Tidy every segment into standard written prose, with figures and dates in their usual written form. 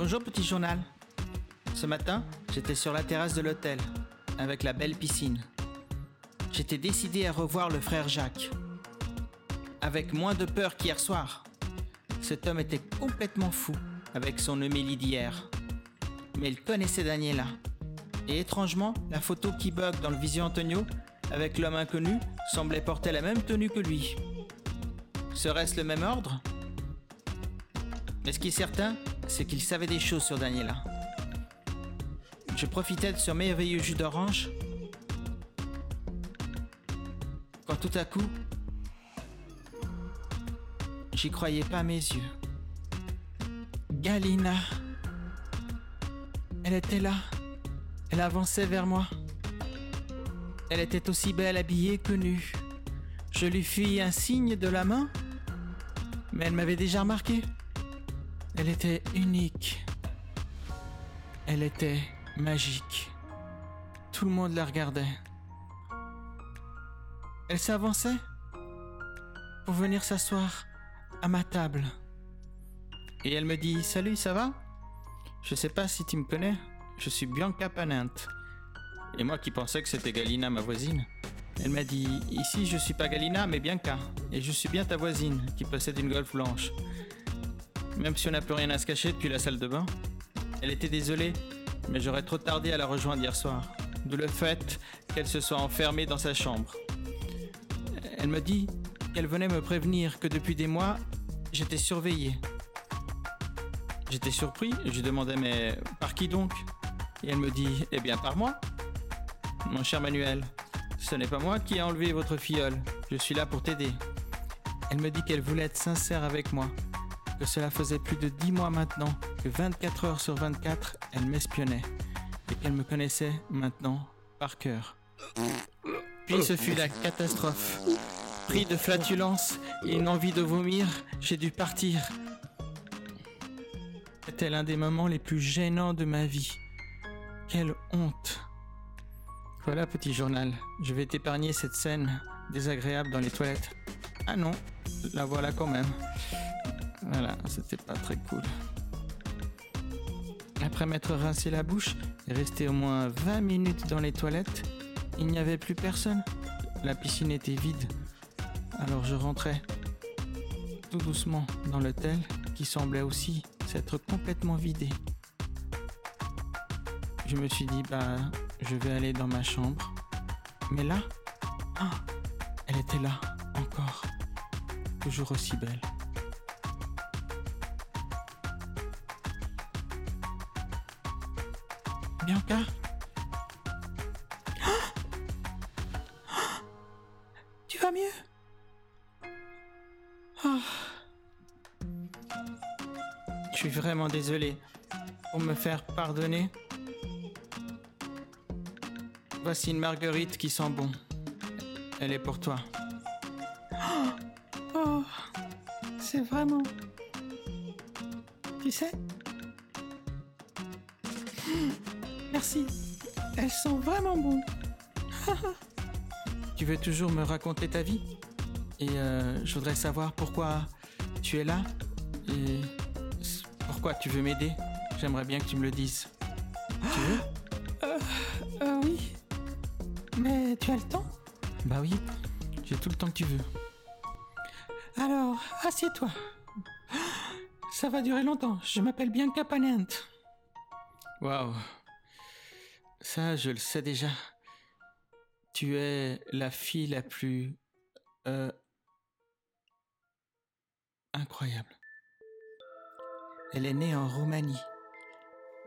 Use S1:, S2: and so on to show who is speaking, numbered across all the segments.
S1: Bonjour petit journal. Ce matin, j'étais sur la terrasse de l'hôtel, avec la belle piscine. J'étais décidé à revoir le frère Jacques. Avec moins de peur qu'hier soir. Cet homme était complètement fou, avec son Eumélie d'hier. Mais il connaissait Daniela. Et étrangement, la photo qui bug dans le Visio Antonio, avec l'homme inconnu, semblait porter la même tenue que lui. Serait-ce le même ordre ? Mais ce qui est certain, c'est qu'il savait des choses sur Daniela. Je profitais de ce merveilleux jus d'orange quand tout à coup, j'y croyais pas à mes yeux. Galina. Elle était là. Elle avançait vers moi. Elle était aussi belle habillée que nue. Je lui fis un signe de la main, mais elle m'avait déjà remarqué. Elle était unique. Elle était magique. Tout le monde la regardait. Elle s'avançait pour venir s'asseoir à ma table. Et elle me dit « Salut, ça va ? Je sais pas si tu me connais, je suis Bianca Panent. » Et moi qui pensais que c'était Galina, ma voisine. Elle m'a dit « Ici, je suis pas Galina, mais Bianca. Et je suis bien ta voisine, qui possède une Golf blanche. » Même si on n'a plus rien à se cacher depuis la salle de bain. Elle était désolée, mais j'aurais trop tardé à la rejoindre hier soir. D'où le fait qu'elle se soit enfermée dans sa chambre. Elle me dit qu'elle venait me prévenir que depuis des mois, j'étais surveillé. J'étais surpris et je lui demandais « Mais par qui donc ?» Et elle me dit « Eh bien par moi. Mon cher Manuel, ce n'est pas moi qui ai enlevé votre filleule. Je suis là pour t'aider. » Elle me dit qu'elle voulait être sincère avec moi. Que cela faisait plus de 10 mois maintenant, que 24 heures sur 24, elle m'espionnait, et qu'elle me connaissait maintenant par cœur. Puis ce fut la catastrophe. Pris de flatulence et une envie de vomir, j'ai dû partir. C'était l'un des moments les plus gênants de ma vie. Quelle honte. Voilà, petit journal, je vais t'épargner cette scène désagréable dans les toilettes. Ah non, la voilà quand même. Voilà, c'était pas très cool. Après m'être rincé la bouche et resté au moins 20 minutes dans les toilettes, il n'y avait plus personne. La piscine était vide. Alors je rentrais tout doucement dans l'hôtel qui semblait aussi s'être complètement vidé. Je me suis dit, je vais aller dans ma chambre. Mais là, elle était là, encore. Toujours aussi belle. Bianca ? Tu vas mieux ? Je suis vraiment désolé. Pour me faire pardonner, voici une marguerite qui sent bon. Elle est pour toi. Oh, c'est vraiment... Tu sais ? Merci. Elles sont vraiment bonnes. Tu veux toujours me raconter ta vie ? Et je voudrais savoir pourquoi tu es là et pourquoi tu veux m'aider. J'aimerais bien que tu me le dises. Tu veux ? Oui. Mais tu as le temps ? Bah oui, j'ai tout le temps que tu veux. Alors, assieds-toi. Ça va durer longtemps. Je m'appelle Bianca Panent. Waouh. Ça, je le sais déjà. Tu es la fille la plus... incroyable. Elle est née en Roumanie.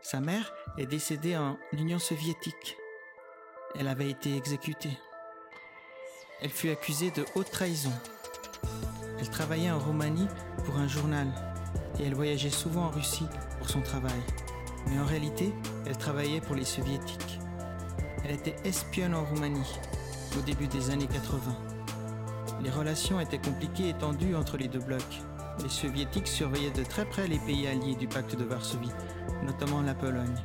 S1: Sa mère est décédée en Union soviétique. Elle avait été exécutée. Elle fut accusée de haute trahison. Elle travaillait en Roumanie pour un journal et elle voyageait souvent en Russie pour son travail. Mais en réalité, elle travaillait pour les soviétiques. Elle était espionne en Roumanie, au début des années 80. Les relations étaient compliquées et tendues entre les deux blocs. Les soviétiques surveillaient de très près les pays alliés du pacte de Varsovie, notamment la Pologne.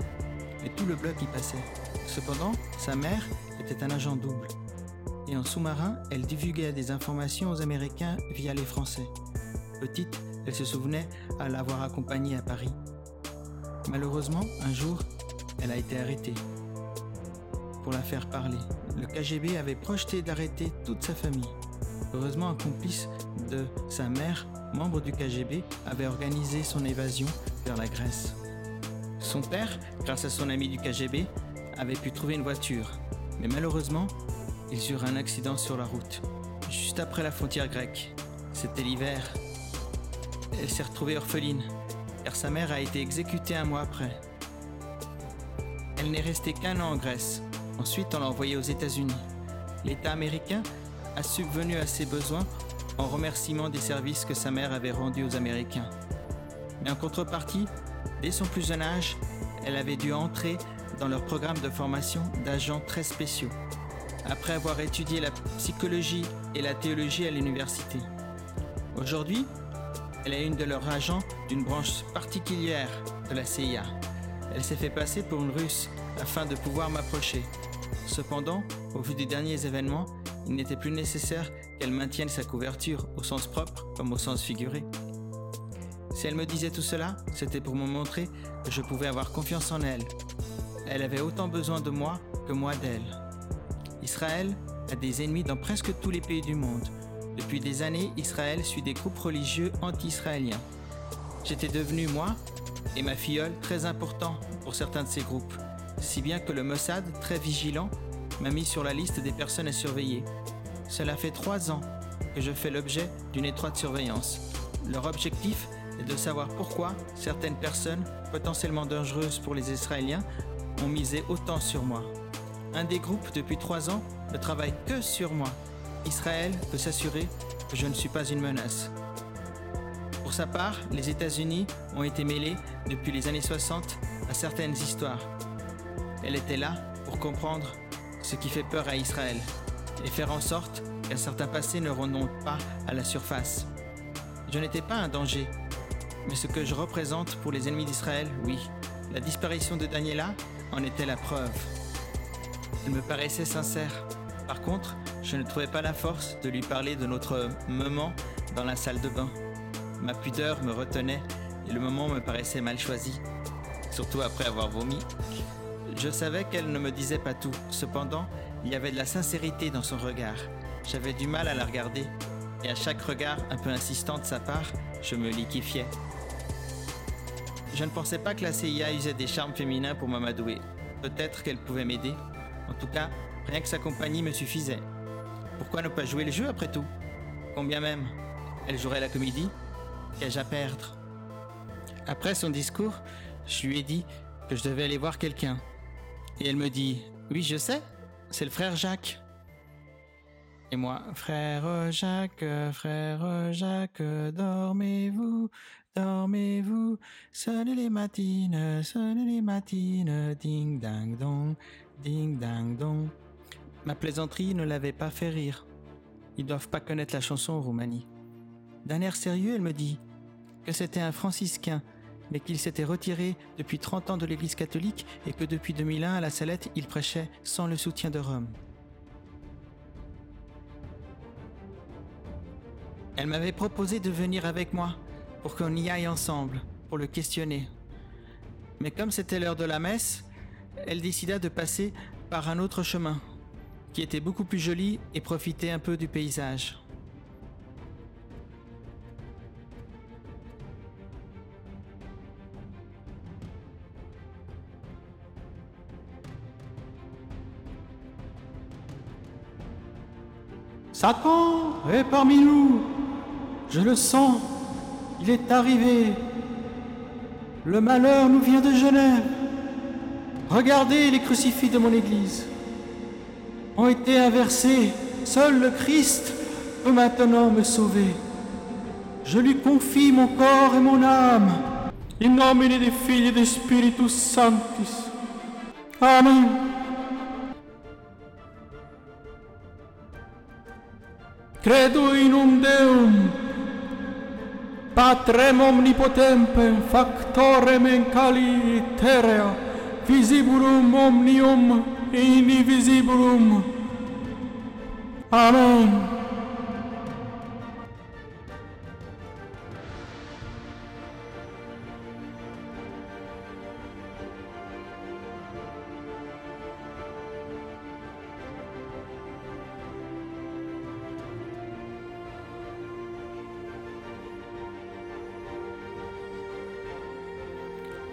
S1: Et tout le bloc y passait. Cependant, sa mère était un agent double. Et en sous-marin, elle divulguait des informations aux Américains via les Français. Petite, elle se souvenait à l'avoir accompagnée à Paris. Malheureusement, un jour, elle a été arrêtée. Pour la faire parler, le KGB avait projeté d'arrêter toute sa famille. Heureusement, un complice de sa mère, membre du KGB, avait organisé son évasion vers la Grèce. Son père, grâce à son ami du KGB, avait pu trouver une voiture. Mais malheureusement, ils eurent un accident sur la route, juste après la frontière grecque. C'était l'hiver. Elle s'est retrouvée orpheline, car sa mère a été exécutée un mois après. Elle n'est restée qu'1 an en Grèce. Ensuite, on l'a envoyée aux États-Unis. L'État américain a subvenu à ses besoins en remerciement des services que sa mère avait rendus aux Américains. Mais en contrepartie, dès son plus jeune âge, elle avait dû entrer dans leur programme de formation d'agents très spéciaux, après avoir étudié la psychologie et la théologie à l'université. Aujourd'hui, elle est une de leurs agents d'une branche particulière de la CIA. Elle s'est fait passer pour une Russe afin de pouvoir m'approcher. Cependant, au vu des derniers événements, il n'était plus nécessaire qu'elle maintienne sa couverture au sens propre comme au sens figuré. Si elle me disait tout cela, c'était pour me montrer que je pouvais avoir confiance en elle. Elle avait autant besoin de moi que moi d'elle. Israël a des ennemis dans presque tous les pays du monde. Depuis des années, Israël suit des groupes religieux anti-israéliens. J'étais devenu, moi et ma filleule, très important pour certains de ces groupes, si bien que le Mossad, très vigilant, m'a mis sur la liste des personnes à surveiller. Cela fait 3 ans que je fais l'objet d'une étroite surveillance. Leur objectif est de savoir pourquoi certaines personnes, potentiellement dangereuses pour les Israéliens, ont misé autant sur moi. Un des groupes, depuis 3 ans, ne travaille que sur moi. Israël peut s'assurer que je ne suis pas une menace. Pour sa part, les États-Unis ont été mêlés depuis les années 60 à certaines histoires. Elle était là pour comprendre ce qui fait peur à Israël et faire en sorte qu'un certain passé ne remonte pas à la surface. Je n'étais pas un danger, mais ce que je représente pour les ennemis d'Israël, oui. La disparition de Daniela en était la preuve. Elle me paraissait sincère. Par contre, je ne trouvais pas la force de lui parler de notre moment dans la salle de bain. Ma pudeur me retenait et le moment me paraissait mal choisi, surtout après avoir vomi. Je savais qu'elle ne me disait pas tout. Cependant, il y avait de la sincérité dans son regard. J'avais du mal à la regarder et à chaque regard un peu insistant de sa part, je me liquéfiais. Je ne pensais pas que la CIA usait des charmes féminins pour m'amadouer. Peut-être qu'elle pouvait m'aider. En tout cas, rien que sa compagnie me suffisait. Pourquoi ne pas jouer le jeu après tout? Combien même elle jouerait la comédie? Qu'ai-je à perdre? Après son discours, je lui ai dit que je devais aller voir quelqu'un. Et elle me dit « Oui, je sais, c'est le frère Jacques. » Et moi « Frère Jacques, dormez-vous, dormez-vous, sonnez les matines, ding dang dong, ding dang dong. » Ma plaisanterie ne l'avait pas fait rire. Ils doivent pas connaître la chanson en Roumanie. D'un air sérieux, elle me dit que c'était un franciscain, mais qu'il s'était retiré depuis 30 ans de l'église catholique et que depuis 2001 à la Salette, il prêchait sans le soutien de Rome. Elle m'avait proposé de venir avec moi pour qu'on y aille ensemble, pour le questionner. Mais comme c'était l'heure de la messe, elle décida de passer par un autre chemin, qui était beaucoup plus joli et profiter un peu du paysage. Satan est parmi nous. Je le sens. Il est arrivé. Le malheur nous vient de Genève. Regardez les crucifix de mon église. Ont été inversés. Seul le Christ peut maintenant me sauver. Je lui confie mon corps et mon âme. In nomine Dei Filii et Dei Spiritus Sanctis. Amen. Credo in un Deum, Patrem omnipotempem, factorem in cali terrea, visibulum omnium invisibilum. Amen.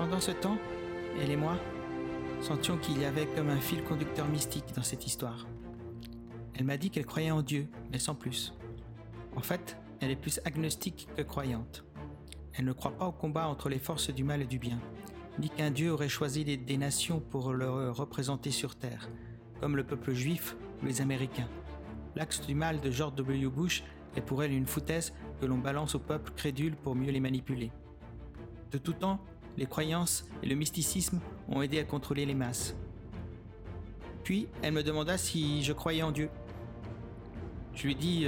S1: Pendant ce temps, elle et moi sentions qu'il y avait comme un fil conducteur mystique dans cette histoire. Elle m'a dit qu'elle croyait en Dieu, mais sans plus. En fait, elle est plus agnostique que croyante. Elle ne croit pas au combat entre les forces du mal et du bien, ni qu'un Dieu aurait choisi des nations pour le représenter sur Terre, comme le peuple juif ou les Américains. L'axe du mal de George W. Bush est pour elle une foutaise que l'on balance au peuple crédule pour mieux les manipuler. De tout temps, les croyances et le mysticisme ont aidé à contrôler les masses. Puis, elle me demanda si je croyais en Dieu. Je lui dis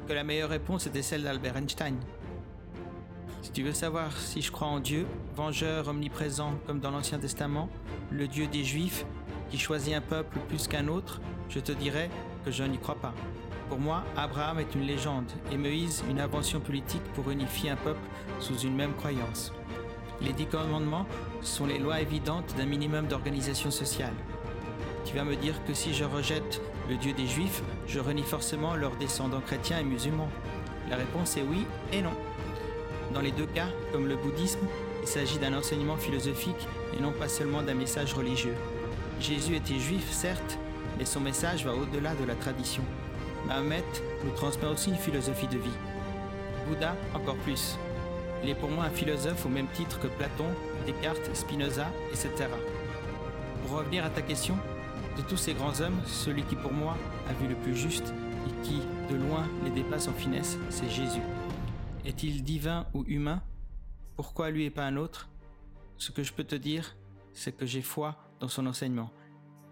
S1: que la meilleure réponse était celle d'Albert Einstein. Si tu veux savoir si je crois en Dieu, vengeur omniprésent comme dans l'Ancien Testament, le Dieu des Juifs qui choisit un peuple plus qu'un autre, je te dirais que je n'y crois pas. Pour moi, Abraham est une légende et Moïse une invention politique pour unifier un peuple sous une même croyance. Les 10 commandements sont les lois évidentes d'un minimum d'organisation sociale. Tu vas me dire que si je rejette le Dieu des Juifs, je renie forcément leurs descendants chrétiens et musulmans. La réponse est oui et non. Dans les deux cas, comme le bouddhisme, il s'agit d'un enseignement philosophique et non pas seulement d'un message religieux. Jésus était juif, certes, mais son message va au-delà de la tradition. Mahomet nous transmet aussi une philosophie de vie. Bouddha, encore plus. Il est pour moi un philosophe au même titre que Platon, Descartes, Spinoza, etc. Pour revenir à ta question, de tous ces grands hommes, celui qui pour moi a vu le plus juste et qui, de loin, les dépasse en finesse, c'est Jésus. Est-il divin ou humain? Pourquoi lui et pas un autre? Ce que je peux te dire, c'est que j'ai foi dans son enseignement.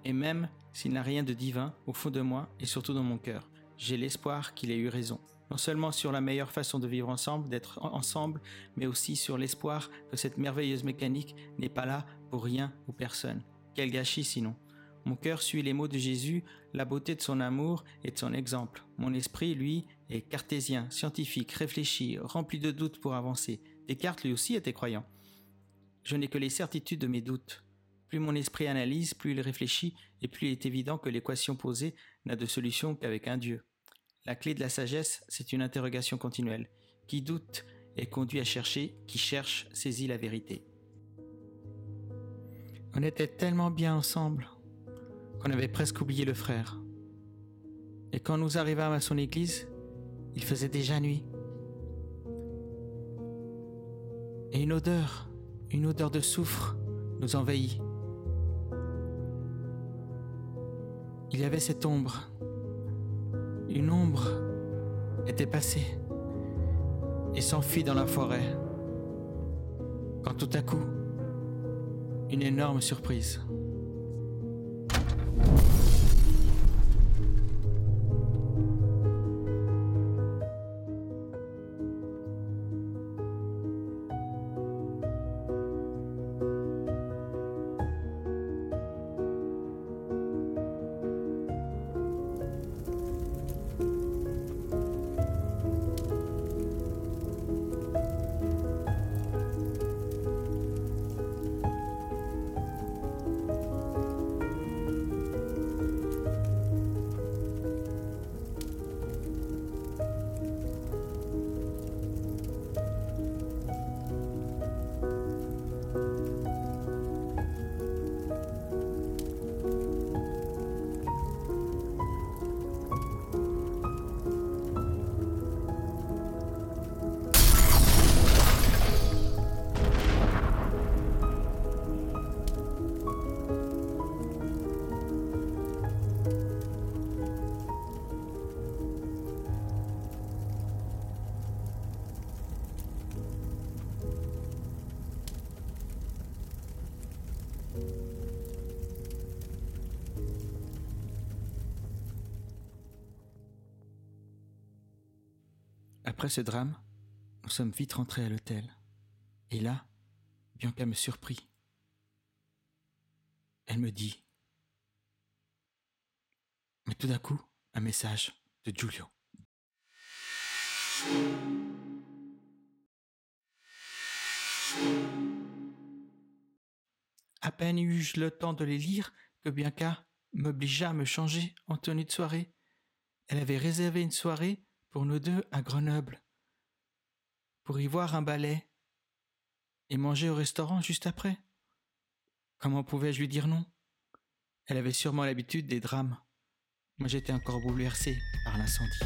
S1: Et même s'il n'a rien de divin, au fond de moi et surtout dans mon cœur, j'ai l'espoir qu'il ait eu raison. Non seulement sur la meilleure façon de vivre ensemble, d'être ensemble, mais aussi sur l'espoir que cette merveilleuse mécanique n'est pas là pour rien ou personne. Quel gâchis sinon! Mon cœur suit les mots de Jésus, la beauté de son amour et de son exemple. Mon esprit, lui, est cartésien, scientifique, réfléchi, rempli de doutes pour avancer. Descartes, lui aussi, était croyant. Je n'ai que les certitudes de mes doutes. Plus mon esprit analyse, plus il réfléchit, et plus il est évident que l'équation posée n'a de solution qu'avec un Dieu. La clé de la sagesse, c'est une interrogation continuelle. Qui doute est conduit à chercher, qui cherche saisit la vérité. On était tellement bien ensemble qu'on avait presque oublié le frère. Et quand nous arrivâmes à son église, il faisait déjà nuit. Et une odeur de soufre nous envahit. Il y avait cette ombre. Une ombre était passée et s'enfuit dans la forêt. Quand tout à coup, une énorme surprise. Après ce drame, nous sommes vite rentrés à l'hôtel. Et là, Bianca me surprit. Elle me dit, mais tout d'un coup, un message de Giulio. À peine eus-je le temps de les lire que Bianca m'obligea à me changer en tenue de soirée. Elle avait réservé une soirée pour nous deux à Grenoble, pour y voir un ballet. et manger au restaurant juste après. Comment pouvais-je lui dire non? Elle avait sûrement l'habitude des drames. Moi j'étais encore bouleversé par l'incendie.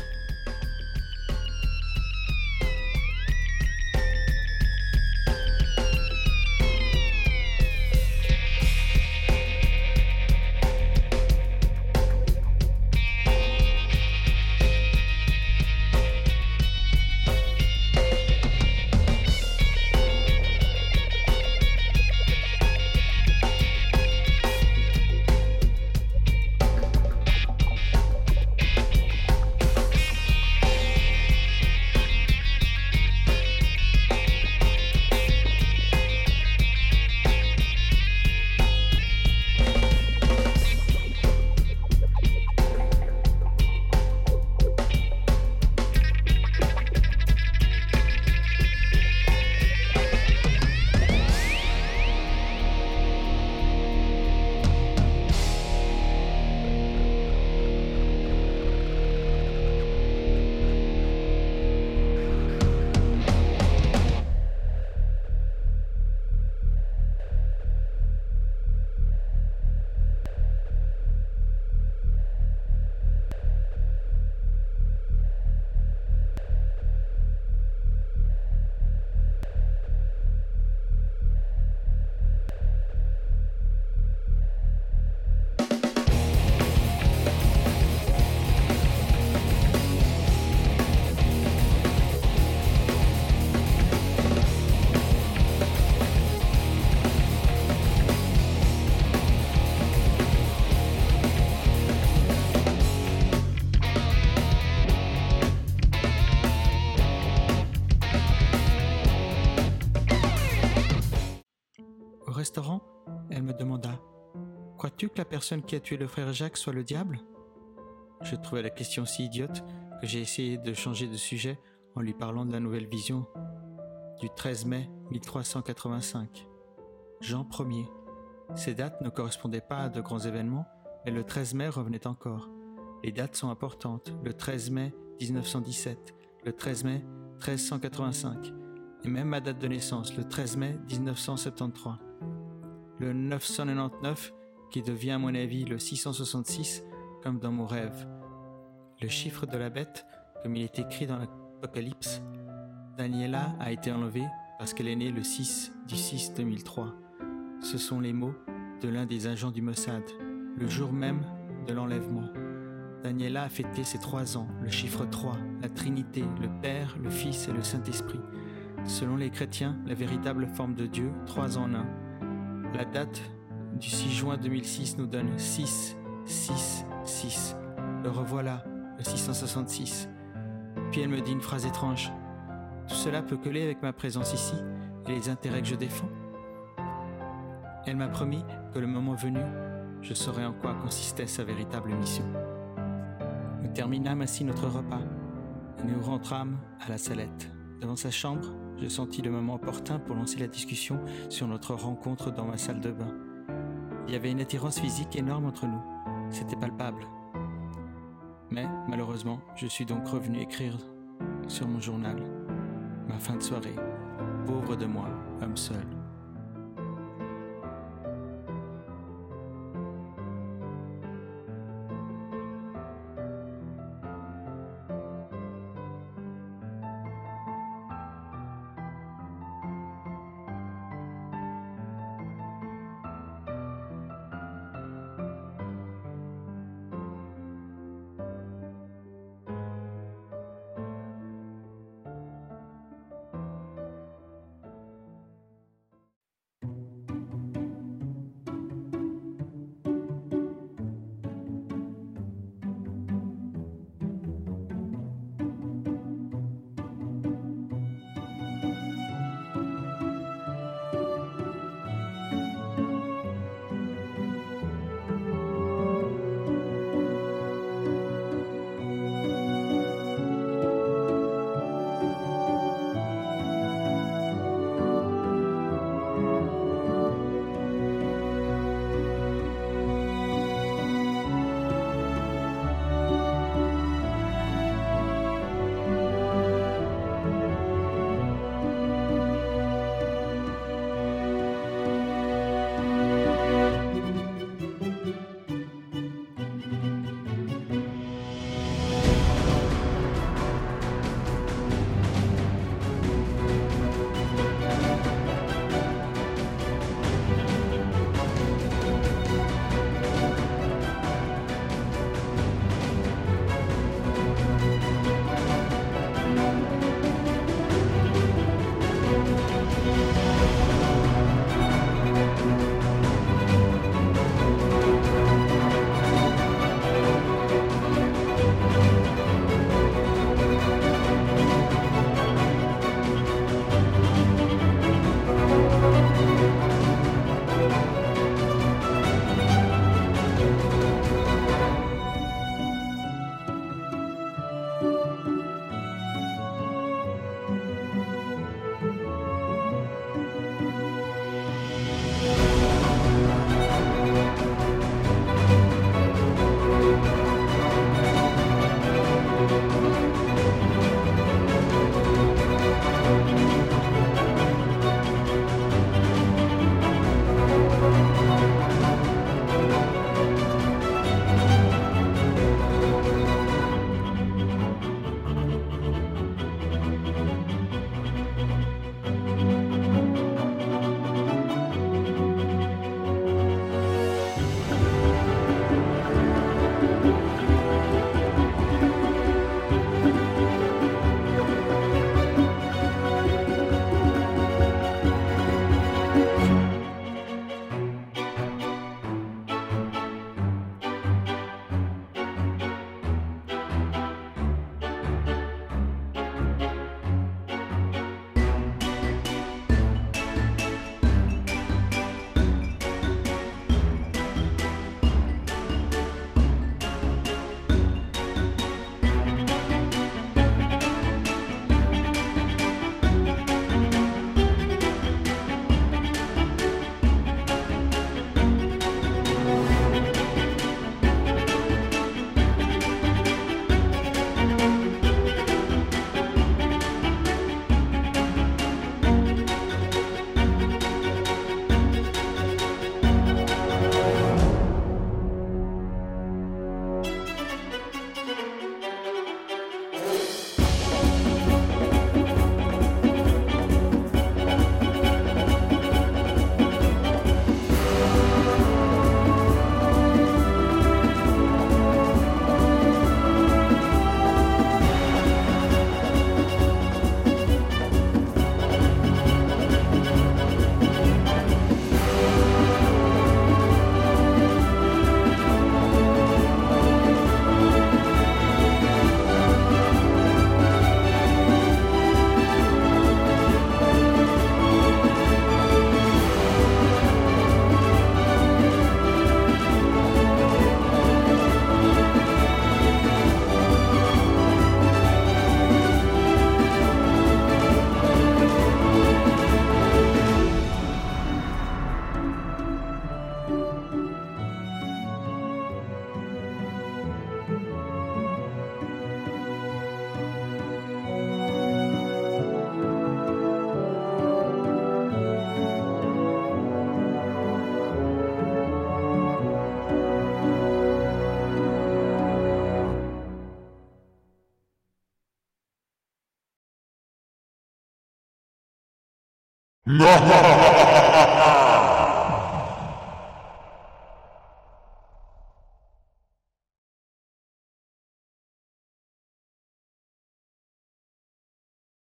S1: Au restaurant, elle me demanda « Crois-tu que la personne qui a tué le frère Jacques soit le diable ?» Je trouvais la question si idiote que j'ai essayé de changer de sujet en lui parlant de la nouvelle vision du 13 mai 1385. Jean Ier. Ces dates ne correspondaient pas à de grands événements, mais le 13 mai revenait encore. Les dates sont importantes, le 13 mai 1917, le 13 mai 1385, et même ma date de naissance, le 13 mai 1973. Le 999, qui devient à mon avis le 666, comme dans mon rêve. Le chiffre de la bête, comme il est écrit dans l'Apocalypse. Daniela a été enlevée parce qu'elle est née le 6 du 6 2003. Ce sont les mots de l'un des agents du Mossad, le jour même de l'enlèvement. Daniela a fêté ses 3 ans, le chiffre 3, la Trinité, le Père, le Fils et le Saint-Esprit. Selon les chrétiens, la véritable forme de Dieu, 3 en 1. La date du 6 juin 2006 nous donne 6, 6, 6. Le revoilà, le 666. Puis elle me dit une phrase étrange. Tout cela peut coller avec ma présence ici et les intérêts que je défends. Elle m'a promis que le moment venu, je saurais en quoi consistait sa véritable mission. Nous terminâmes ainsi notre repas et nous rentrâmes à la Salette. Devant sa chambre, je sentis le moment opportun pour lancer la discussion sur notre rencontre dans ma salle de bain. Il y avait une attirance physique énorme entre nous. C'était palpable. Mais, malheureusement, je suis donc revenu écrire sur mon journal ma fin de soirée. Pauvre de moi, homme seul.